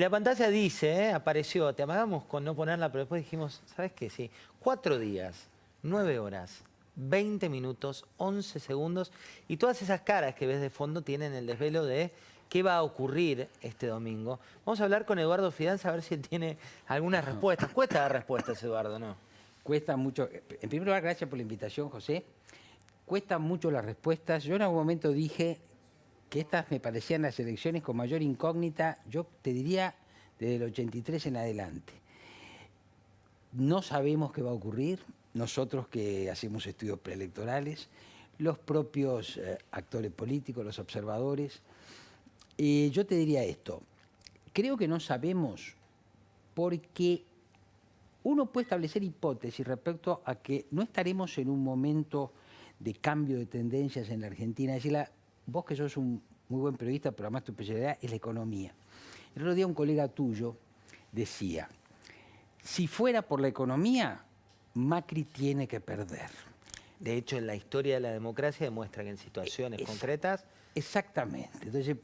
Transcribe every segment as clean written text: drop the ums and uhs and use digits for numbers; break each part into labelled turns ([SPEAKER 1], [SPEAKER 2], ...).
[SPEAKER 1] la pantalla dice, apareció, te amagamos con no ponerla, pero después dijimos, ¿sabes qué? Sí, 4 días, 9 horas, 20 minutos, 11 segundos, y todas esas caras que ves de fondo tienen el desvelo de qué va a ocurrir este domingo. Vamos a hablar con Eduardo Fidanza a ver si él tiene algunas respuestas. Cuesta dar respuestas, Eduardo, ¿no?
[SPEAKER 2] Cuesta mucho. En primer lugar, gracias por la invitación, José. Cuestan mucho las respuestas. Yo en algún momento dije que estas me parecían las elecciones con mayor incógnita, yo te diría desde el 83 en adelante. No sabemos qué va a ocurrir, nosotros que hacemos estudios preelectorales, los propios actores políticos, los observadores. Yo te diría esto, creo que no sabemos porque uno puede establecer hipótesis respecto a que no estaremos en un momento de cambio de tendencias en la Argentina. Es decir, vos que sos un muy buen periodista, pero además tu especialidad es la economía. El otro día un colega tuyo decía, si fuera por la economía, Macri tiene que perder.
[SPEAKER 1] De hecho, en la historia de la democracia demuestra que en situaciones concretas...
[SPEAKER 2] Exactamente. Entonces,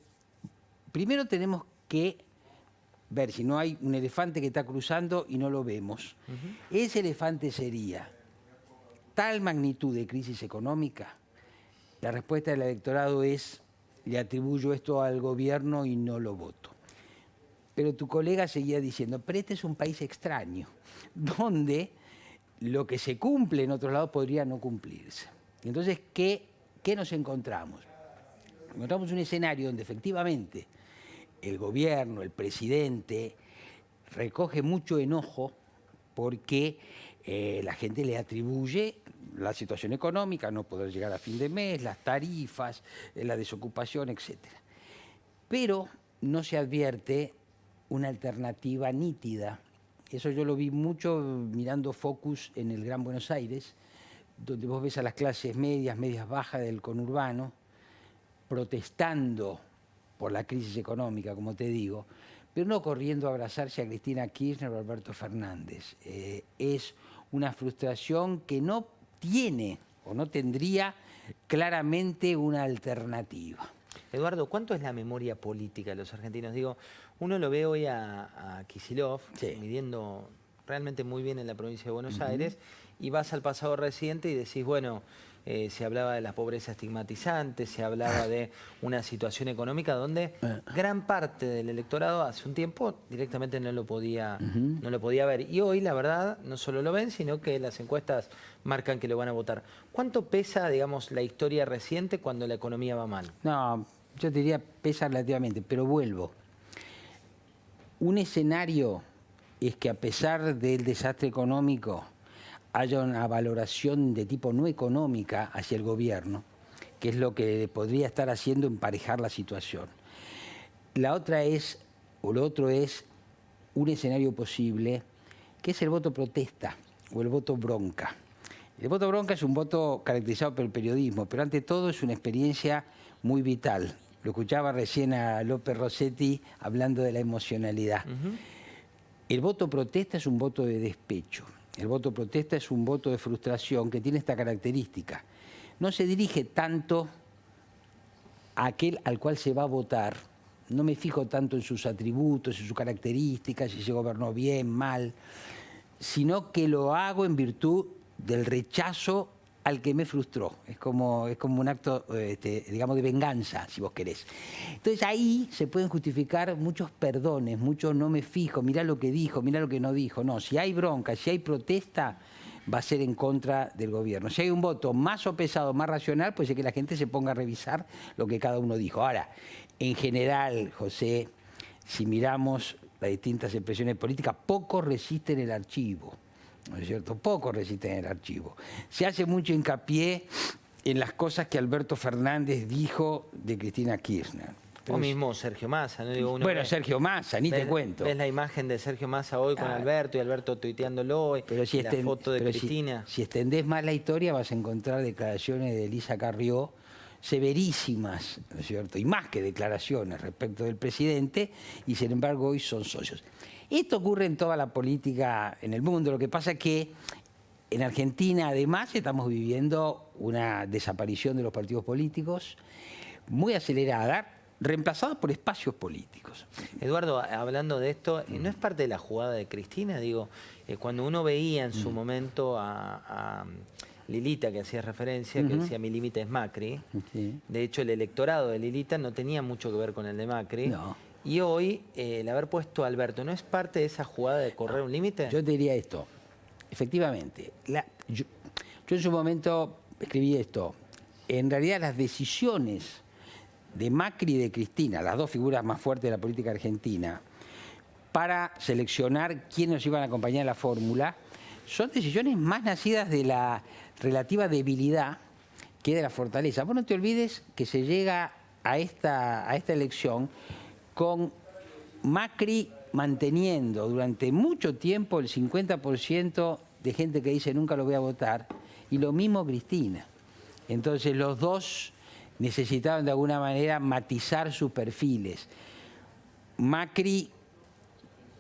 [SPEAKER 2] primero tenemos que ver si no hay un elefante que está cruzando y no lo vemos. Ese elefante sería tal magnitud de crisis económica. La respuesta del electorado es, le atribuyo esto al gobierno y no lo voto. Pero tu colega seguía diciendo, pero este es un país extraño, donde lo que se cumple en otros lados podría no cumplirse. Entonces, ¿qué nos encontramos? Encontramos un escenario donde efectivamente el gobierno, el presidente, recoge mucho enojo porque la gente le atribuye la situación económica, no poder llegar a fin de mes, las tarifas, la desocupación, etc. Pero no se advierte una alternativa nítida. Eso yo lo vi mucho mirando Focus en el Gran Buenos Aires, donde vos ves a las clases medias, medias bajas del conurbano, protestando por la crisis económica, como te digo, pero no corriendo a abrazarse a Cristina Kirchner o Alberto Fernández. Es una frustración que no tiene o no tendría claramente una alternativa.
[SPEAKER 1] Eduardo, ¿cuánto es la memoria política de los argentinos? Digo, uno lo ve hoy a Kicillof, midiendo realmente muy bien en la provincia de Buenos Aires, y vas al pasado reciente y decís, bueno, se hablaba de la pobreza estigmatizante, se hablaba de una situación económica donde gran parte del electorado hace un tiempo directamente no lo podía ver. Y hoy, la verdad, no solo lo ven, sino que las encuestas marcan que lo van a votar. ¿Cuánto pesa, digamos, la historia reciente cuando la economía va mal?
[SPEAKER 2] No, yo te diría pesa relativamente, pero vuelvo. Un escenario es que a pesar del desastre económico haya una valoración de tipo no económica hacia el gobierno, que es lo que podría estar haciendo emparejar la situación. La otra es, o lo otro es, un escenario posible, que es el voto protesta o el voto bronca. El voto bronca es un voto caracterizado por el periodismo, pero ante todo es una experiencia muy vital. Lo escuchaba recién a López Rossetti hablando de la emocionalidad. El voto protesta es un voto de despecho. El voto protesta es un voto de frustración que tiene esta característica. No se dirige tanto a aquel al cual se va a votar. No me fijo tanto en sus atributos, en sus características, si se gobernó bien, mal, sino que lo hago en virtud del rechazo al que me frustró. Es como un acto, digamos, de venganza, si vos querés. Entonces ahí se pueden justificar muchos perdones, muchos no me fijo, mirá lo que dijo, mirá lo que no dijo. No, si hay bronca, si hay protesta, va a ser en contra del gobierno. Si hay un voto más sopesado, más racional, pues es que la gente se ponga a revisar lo que cada uno dijo. Ahora, en general, José, si miramos las distintas expresiones políticas, pocos resisten el archivo. ¿No es cierto? Poco resisten el archivo. Se hace mucho hincapié en las cosas que Alberto Fernández dijo de Cristina Kirchner.
[SPEAKER 1] O mismo Sergio Massa, ¿no? Digo,
[SPEAKER 2] bueno, Sergio Massa, ni te cuento.
[SPEAKER 1] Ves la imagen de Sergio Massa hoy con Alberto y Alberto tuiteándolo,
[SPEAKER 2] pero si
[SPEAKER 1] la foto de Cristina.
[SPEAKER 2] Si extendés más la historia vas a encontrar declaraciones de Elisa Carrió severísimas, ¿no es cierto? Y más que declaraciones respecto del presidente, y sin embargo hoy son socios. Esto ocurre en toda la política en el mundo. Lo que pasa es que en Argentina, además, estamos viviendo una desaparición de los partidos políticos muy acelerada. reemplazados por espacios políticos.
[SPEAKER 1] Eduardo, hablando de esto, ¿no es parte de la jugada de Cristina? Digo, cuando uno veía en su momento a Lilita, que hacía referencia, que decía mi límite es Macri.
[SPEAKER 2] Sí.
[SPEAKER 1] De hecho, el electorado de Lilita no tenía mucho que ver con el de Macri.
[SPEAKER 2] No.
[SPEAKER 1] Y hoy, el haber puesto a Alberto, ¿no es parte de esa jugada de correr un límite?
[SPEAKER 2] Yo te diría esto. Efectivamente, yo en su momento escribí esto. En realidad las decisiones de Macri y de Cristina, las dos figuras más fuertes de la política argentina, para seleccionar quiénes nos iban a acompañar en la fórmula, son decisiones más nacidas de la relativa debilidad que de la fortaleza. Vos no te olvides que se llega a esta elección con Macri manteniendo durante mucho tiempo el 50% de gente que dice nunca lo voy a votar, y lo mismo Cristina. Entonces los dos necesitaban de alguna manera matizar sus perfiles. Macri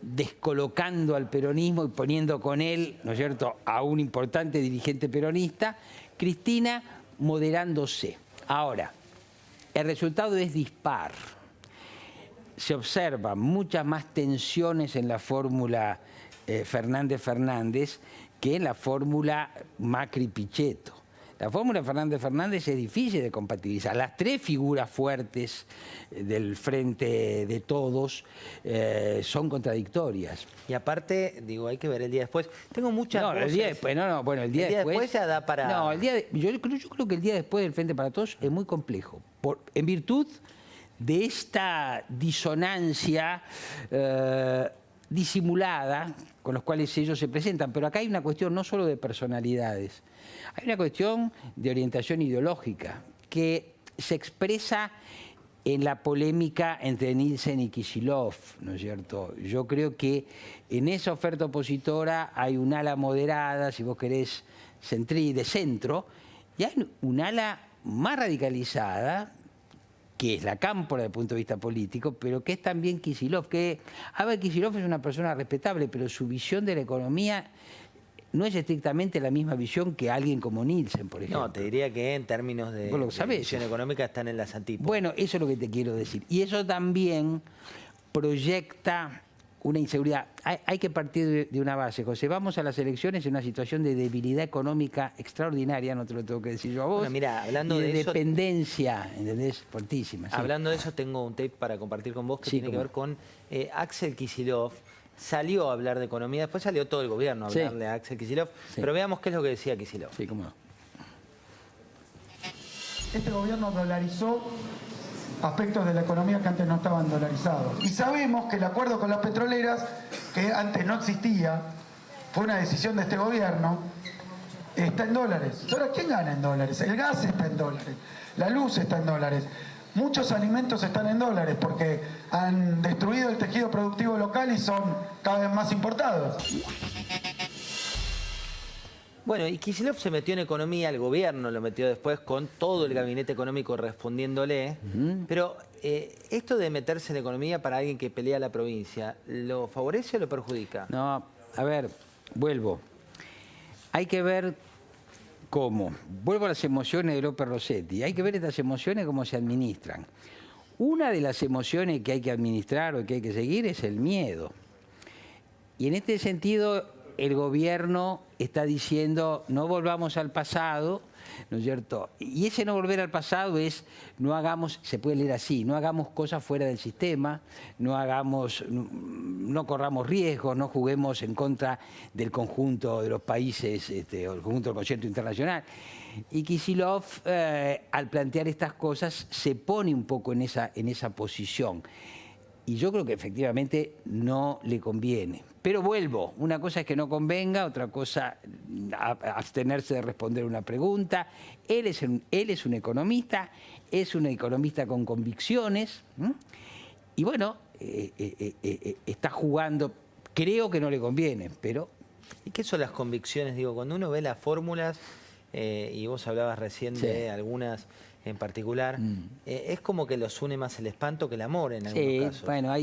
[SPEAKER 2] descolocando al peronismo y poniendo con él, ¿no es cierto?, a un importante dirigente peronista, Cristina moderándose. Ahora, el resultado es dispar. Se observan muchas más tensiones en la fórmula Fernández-Fernández que en la fórmula Macri-Pichetto. La fórmula Fernández-Fernández es difícil de compatibilizar. Las tres figuras fuertes del frente de todos son contradictorias.
[SPEAKER 1] Y aparte, digo, hay que ver el día después. Tengo muchas
[SPEAKER 2] No,
[SPEAKER 1] voces.
[SPEAKER 2] el día después, bueno, el día después
[SPEAKER 1] ya da para...
[SPEAKER 2] No, yo creo que el día después del Frente para Todos es muy complejo. En virtud de esta disonancia disimulada con los cuales ellos se presentan. Pero acá hay una cuestión no solo de personalidades, hay una cuestión de orientación ideológica que se expresa en la polémica entre Nielsen y Kicillof, ¿no es cierto? Yo creo que en esa oferta opositora hay un ala moderada, si vos querés, de centro, y hay un ala más radicalizada, que es la cámpora desde el punto de vista político, pero que es también Kicillof. Kicillof es una persona respetable, pero su visión de la economía no es estrictamente la misma visión que alguien como Nielsen, por ejemplo.
[SPEAKER 1] No, te diría que en términos de visión económica están en las antípodas.
[SPEAKER 2] Bueno, eso es lo que te quiero decir. Y eso también proyecta una inseguridad. Hay que partir de una base, José. Vamos a las elecciones en una situación de debilidad económica extraordinaria, no te lo tengo que decir yo a vos.
[SPEAKER 1] Bueno, mira, hablando de eso,
[SPEAKER 2] dependencia, ¿entendés? Fortísima. Sí.
[SPEAKER 1] Hablando de eso, tengo un tape para compartir con vos que tiene que ver con Axel Kicillof. Salió a hablar de economía, después salió todo el gobierno a hablarle a Axel Kicillof, pero veamos qué es lo que decía Kicillof.
[SPEAKER 2] Sí, cómo no.
[SPEAKER 3] Este gobierno dolarizó aspectos de la economía que antes no estaban dolarizados. Y sabemos que el acuerdo con las petroleras, que antes no existía, fue una decisión de este gobierno, está en dólares. Ahora, ¿quién gana en dólares? El gas está en dólares, la luz está en dólares. Muchos alimentos están en dólares porque han destruido el tejido productivo local y son cada vez más importados.
[SPEAKER 1] Bueno, y Kicillof se metió en economía, el gobierno lo metió después con todo el gabinete económico respondiéndole. Pero esto de meterse en economía para alguien que pelea la provincia, ¿lo favorece o lo perjudica?
[SPEAKER 2] No, a ver, vuelvo. Hay que ver cómo. Vuelvo a las emociones de López Rossetti. Hay que ver estas emociones cómo se administran. Una de las emociones que hay que administrar o que hay que seguir es el miedo. Y en este sentido, el gobierno está diciendo no volvamos al pasado, ¿no es cierto? Y ese no volver al pasado es no hagamos, se puede leer así, no hagamos cosas fuera del sistema, no corramos riesgos, no juguemos en contra del conjunto de los países o el conjunto del concierto internacional. Y Kicillof, al plantear estas cosas, se pone un poco en esa posición. Y yo creo que efectivamente no le conviene. Pero vuelvo, una cosa es que no convenga, otra cosa abstenerse de responder una pregunta. Él es un economista, es un economista con convicciones, y bueno, está jugando, creo que no le conviene, pero...
[SPEAKER 1] ¿Y qué son las convicciones? Digo, cuando uno ve las fórmulas, y vos hablabas recién de algunas en particular, es como que los une más el espanto que el amor en algunos casos.
[SPEAKER 2] Bueno,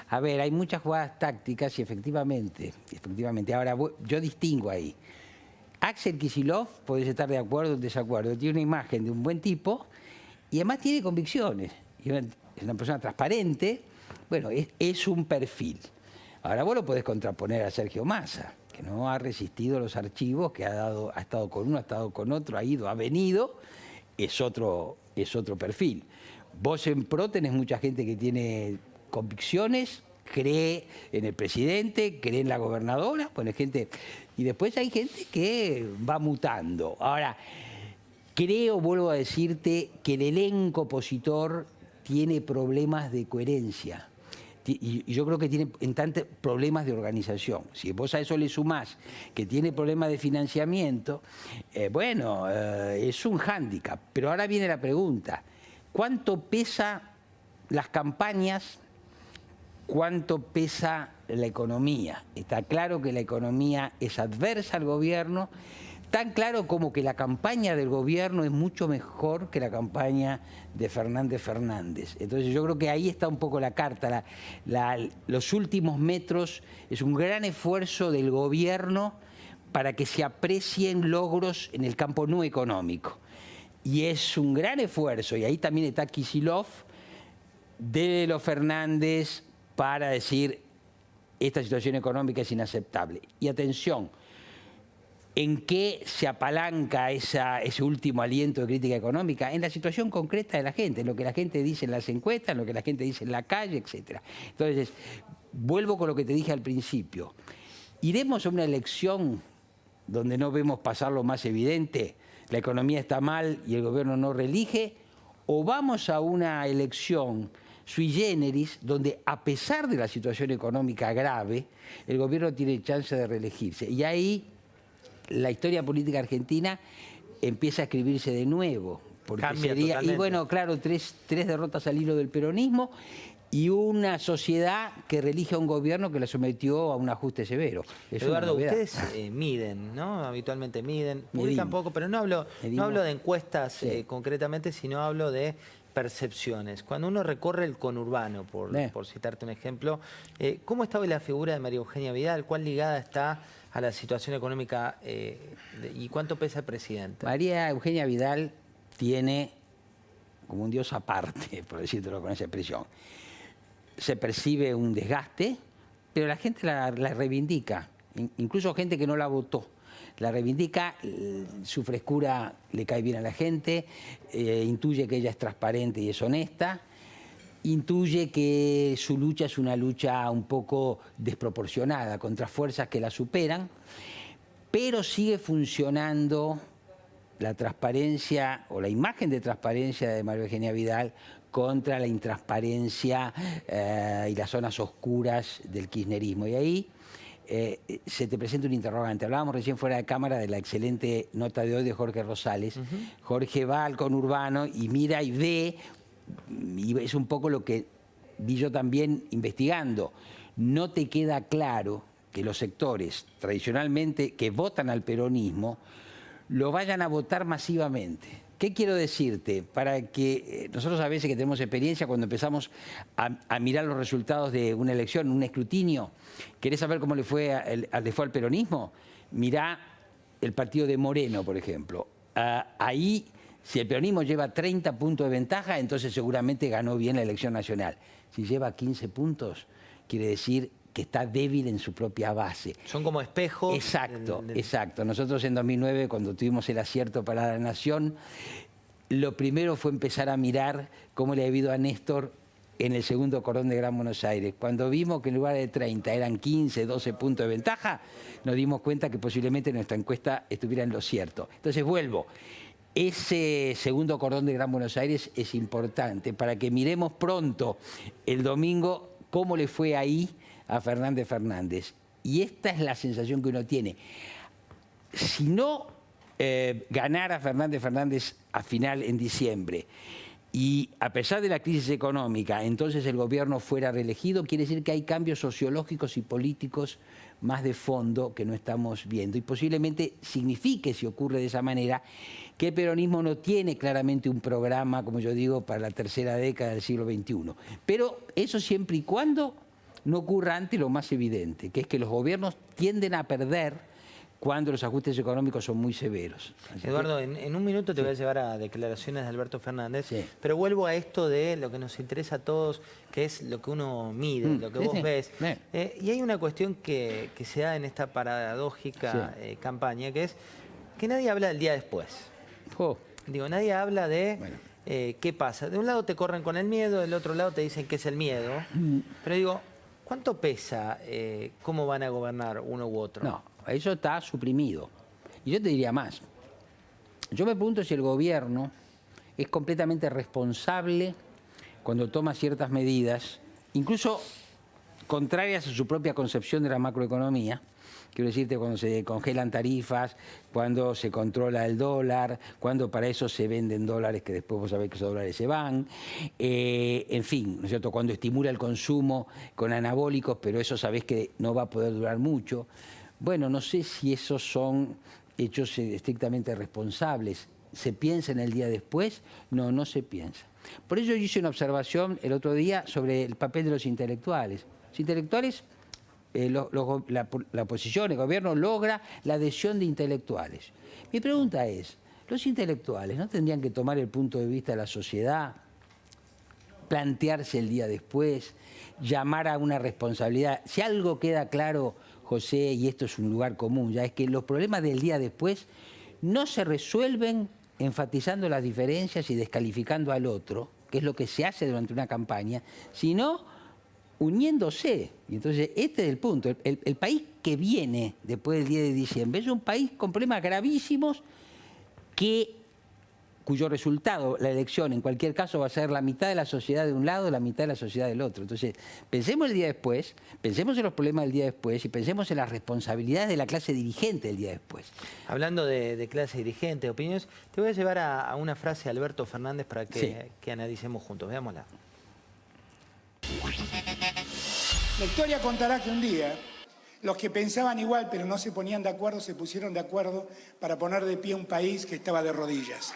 [SPEAKER 2] a ver, hay muchas jugadas tácticas y efectivamente. Ahora, yo distingo ahí. Axel Kicillof, podés estar de acuerdo o en desacuerdo, tiene una imagen de un buen tipo y además tiene convicciones. es una persona transparente, bueno, es un perfil. Ahora vos lo podés contraponer a Sergio Massa, que no ha resistido los archivos, que ha estado con uno, ha estado con otro, ha ido, ha venido, es otro perfil. Vos en PRO tenés mucha gente que tiene convicciones, cree en el presidente, cree en la gobernadora, bueno, gente, y después hay gente que va mutando. Ahora, vuelvo a decirte, que el elenco opositor tiene problemas de coherencia. Y yo creo que tiene en tanto problemas de organización. Si vos a eso le sumás que tiene problemas de financiamiento, es un hándicap. Pero ahora viene la pregunta, ¿cuánto pesa las campañas? ¿Cuánto pesa la economía? Está claro que la economía es adversa al gobierno, tan claro como que la campaña del gobierno es mucho mejor que la campaña de Fernández. Entonces yo creo que ahí está un poco la carta. Los últimos metros es un gran esfuerzo del gobierno para que se aprecien logros en el campo no económico. Y es un gran esfuerzo, y ahí también está Kicillof, de los Fernández, para decir, esta situación económica es inaceptable. Y atención, ¿en qué se apalanca ese último aliento de crítica económica? En la situación concreta de la gente, en lo que la gente dice en las encuestas, en lo que la gente dice en la calle, etc. Entonces, vuelvo con lo que te dije al principio. ¿Iremos a una elección donde no vemos pasar lo más evidente? La economía está mal y el gobierno no reelige. ¿O vamos a una elección sui generis, donde a pesar de la situación económica grave, el gobierno tiene chance de reelegirse? Y ahí la historia política argentina empieza a escribirse de nuevo. Porque
[SPEAKER 1] Cambia
[SPEAKER 2] sería,
[SPEAKER 1] totalmente.
[SPEAKER 2] y bueno, claro, tres derrotas al hilo del peronismo y una sociedad que reelige a un gobierno que la sometió a un ajuste severo. Es
[SPEAKER 1] Eduardo,
[SPEAKER 2] una novedad.
[SPEAKER 1] ustedes miden, ¿no? Habitualmente miden,
[SPEAKER 2] Medimos.
[SPEAKER 1] publican poco, pero no hablo de encuestas
[SPEAKER 2] Sí.
[SPEAKER 1] concretamente, sino hablo de percepciones. Cuando uno recorre el conurbano, por citarte un ejemplo, ¿cómo está hoy la figura de María Eugenia Vidal? ¿Cuán ligada está a la situación económica y cuánto pesa el presidente?
[SPEAKER 2] María Eugenia Vidal tiene como un dios aparte, por decírtelo con esa expresión. Se percibe un desgaste, pero la gente la reivindica, incluso gente que no la votó. La reivindica, su frescura le cae bien a la gente, intuye que ella es transparente y es honesta, intuye que su lucha es una lucha un poco desproporcionada contra fuerzas que la superan, pero sigue funcionando la transparencia o la imagen de transparencia de María Eugenia Vidal contra la intransparencia y las zonas oscuras del kirchnerismo. Y ahí se te presenta un interrogante. Hablábamos recién fuera de cámara de la excelente nota de hoy de Jorge Rosales. Jorge va al conurbano y mira y ve, y es un poco lo que vi yo también investigando. No te queda claro que los sectores tradicionalmente que votan al peronismo lo vayan a votar masivamente. ¿Qué quiero decirte? Para que nosotros a veces que tenemos experiencia, cuando empezamos a mirar los resultados de una elección, un escrutinio, ¿querés saber cómo le fue al peronismo? Mirá el partido de Moreno, por ejemplo. Ahí, si el peronismo lleva 30 puntos de ventaja, entonces seguramente ganó bien la elección nacional. Si lleva 15 puntos, quiere decir que está débil en su propia base.
[SPEAKER 1] Son como espejos.
[SPEAKER 2] Exacto, exacto. Nosotros en 2009, cuando tuvimos el acierto para la Nación, lo primero fue empezar a mirar cómo le ha ido a Néstor en el segundo cordón de Gran Buenos Aires. Cuando vimos que en lugar de 30 eran 15, 12 puntos de ventaja, nos dimos cuenta que posiblemente nuestra encuesta estuviera en lo cierto. Entonces vuelvo. Ese segundo cordón de Gran Buenos Aires es importante para que miremos pronto el domingo cómo le fue ahí a Fernández. Y esta es la sensación que uno tiene. Si no ganara Fernández a final en diciembre y a pesar de la crisis económica, entonces el gobierno fuera reelegido, quiere decir que hay cambios sociológicos y políticos más de fondo que no estamos viendo. Y posiblemente signifique, si ocurre de esa manera, que el peronismo no tiene claramente un programa, como yo digo, para la tercera década del siglo XXI. Pero eso siempre y cuando no ocurra ante lo más evidente, que es que los gobiernos tienden a perder cuando los ajustes económicos son muy severos. Así
[SPEAKER 1] Eduardo, en un minuto te voy a llevar a declaraciones de Alberto Fernández, pero vuelvo a esto de lo que nos interesa a todos, que es lo que uno mide, lo que vos ves. Y hay una cuestión que se da en esta paradójica campaña, que es que nadie habla del día después. Digo, nadie habla de qué pasa. De un lado te corren con el miedo, del otro lado te dicen que es el miedo. Pero digo, ¿cuánto pesa cómo van a gobernar uno u otro?
[SPEAKER 2] No, eso está suprimido. Y yo te diría más. Yo me pregunto si el gobierno es completamente responsable cuando toma ciertas medidas, incluso contrarias a su propia concepción de la macroeconomía. Quiero decirte, cuando se congelan tarifas, cuando se controla el dólar, cuando para eso se venden dólares que después vos sabés que esos dólares se van. En fin, ¿no es cierto? Cuando estimula el consumo con anabólicos, pero eso sabés que no va a poder durar mucho. Bueno, no sé si esos son hechos estrictamente responsables. ¿Se piensa en el día después? No, no se piensa. Por ello yo hice una observación el otro día sobre el papel de los intelectuales. Los intelectuales... la oposición, el gobierno logra la adhesión de intelectuales. Mi pregunta es, ¿los intelectuales no tendrían que tomar el punto de vista de la sociedad, plantearse el día después, llamar a una responsabilidad? Si algo queda claro, José, y esto es un lugar común, ya es que los problemas del día después no se resuelven enfatizando las diferencias y descalificando al otro, que es lo que se hace durante una campaña, sino uniéndose. Y entonces este es el punto. El país que viene después del 10 de diciembre es un país con problemas gravísimos cuyo resultado, la elección, en cualquier caso va a ser la mitad de la sociedad de un lado, la mitad de la sociedad del otro. Entonces, pensemos el día después, pensemos en los problemas del día después y pensemos en las responsabilidades de la clase dirigente del día después.
[SPEAKER 1] Hablando de clase dirigente, opiniones, te voy a llevar a una frase de Alberto Fernández para que analicemos juntos. Veámosla.
[SPEAKER 4] La historia contará que un día los que pensaban igual pero no se ponían de acuerdo se pusieron de acuerdo para poner de pie un país que estaba de rodillas.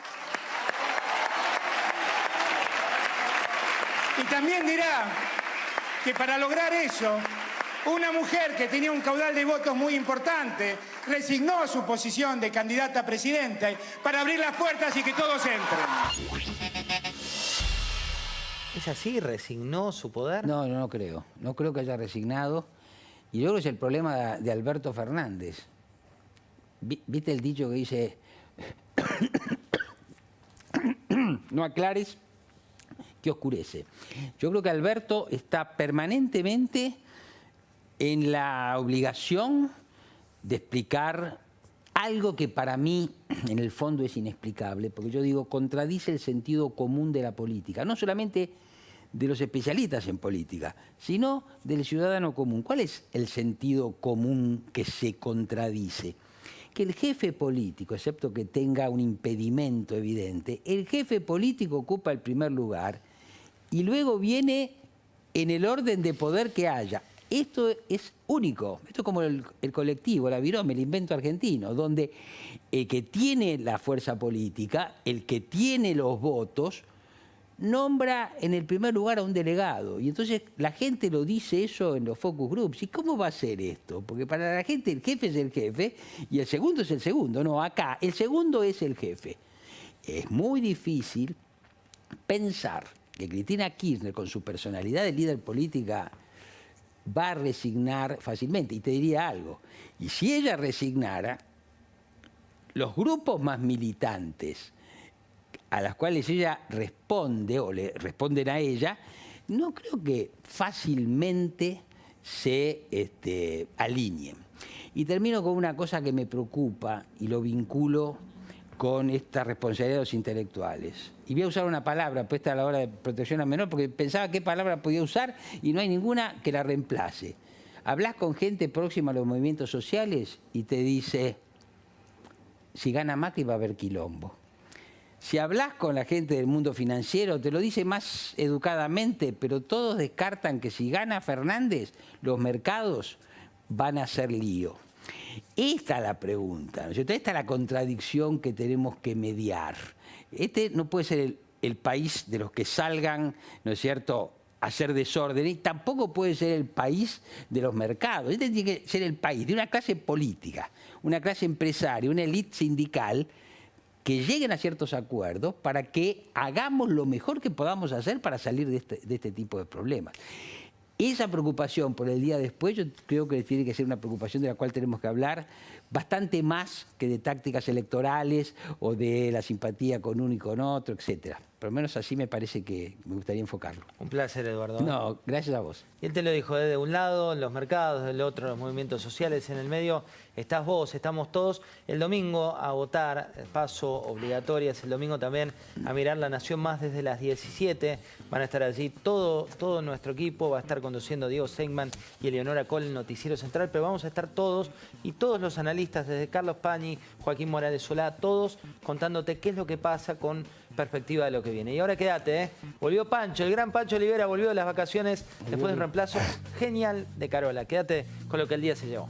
[SPEAKER 4] Y también dirá que para lograr eso, una mujer que tenía un caudal de votos muy importante resignó su posición de candidata a presidenta para abrir las puertas y que todos entren.
[SPEAKER 1] ¿Es así? ¿Resignó su poder?
[SPEAKER 2] No, no creo. No creo que haya resignado. Y yo creo que es el problema de Alberto Fernández. ¿Viste el dicho que dice no aclares que oscurece? Yo creo que Alberto está permanentemente en la obligación de explicar algo que para mí en el fondo es inexplicable, porque yo digo, contradice el sentido común de la política, no solamente de los especialistas en política, sino del ciudadano común. ¿Cuál es el sentido común que se contradice? Que el jefe político, excepto que tenga un impedimento evidente, el jefe político ocupa el primer lugar y luego viene en el orden de poder que haya. Esto es único, esto es como el colectivo, la virome, el invento argentino, donde el que tiene la fuerza política, el que tiene los votos, nombra en el primer lugar a un delegado. Y entonces la gente lo dice eso en los focus groups. ¿Y cómo va a ser esto? Porque para la gente el jefe es el jefe y el segundo es el segundo. No, acá el segundo es el jefe. Es muy difícil pensar que Cristina Kirchner, con su personalidad de líder política, va a resignar fácilmente. Y te diría algo. Y si ella resignara, los grupos más militantes a las cuales ella responde o le responden a ella, no creo que fácilmente se alineen. Y termino con una cosa que me preocupa y lo vinculo con esta responsabilidad de los intelectuales. Y voy a usar una palabra puesta a la hora de protección al menor porque pensaba qué palabra podía usar y no hay ninguna que la reemplace. Hablas con gente próxima a los movimientos sociales y te dice, si gana Macri va a haber quilombo. Si hablas con la gente del mundo financiero, te lo dice más educadamente, pero todos descartan que si gana Fernández, los mercados van a hacer lío. Esta es la pregunta, ¿no es cierto? Esta es la contradicción que tenemos que mediar. Este no puede ser el país de los que salgan, ¿no es cierto?, hacer desorden, y tampoco puede ser el país de los mercados. Este tiene que ser el país de una clase política, una clase empresaria, una élite sindical que lleguen a ciertos acuerdos para que hagamos lo mejor que podamos hacer para salir de este tipo de problemas. Esa preocupación por el día después yo creo que tiene que ser una preocupación de la cual tenemos que hablar bastante más que de tácticas electorales o de la simpatía con uno y con otro, etcétera. Por lo menos así me parece que me gustaría enfocarlo.
[SPEAKER 1] Un placer, Eduardo.
[SPEAKER 2] No, gracias a vos.
[SPEAKER 1] Y él te lo dijo, de un lado los mercados, del otro los movimientos sociales, en el medio estás vos, estamos todos. El domingo a votar, paso obligatoria, es el domingo también a mirar La Nación Más desde las 17. Van a estar allí todo nuestro equipo, va a estar conduciendo Diego Seigman y Eleonora Cole, el noticiero central, pero vamos a estar todos y todos los analistas, desde Carlos Pañi, Joaquín Morales Solá, todos contándote qué es lo que pasa con perspectiva de lo que viene. Y ahora quédate, ¿eh? Volvió Pancho, el gran Pancho Olivera, volvió de las vacaciones después de un reemplazo genial de Carola. Quédate con lo que el día se llevó.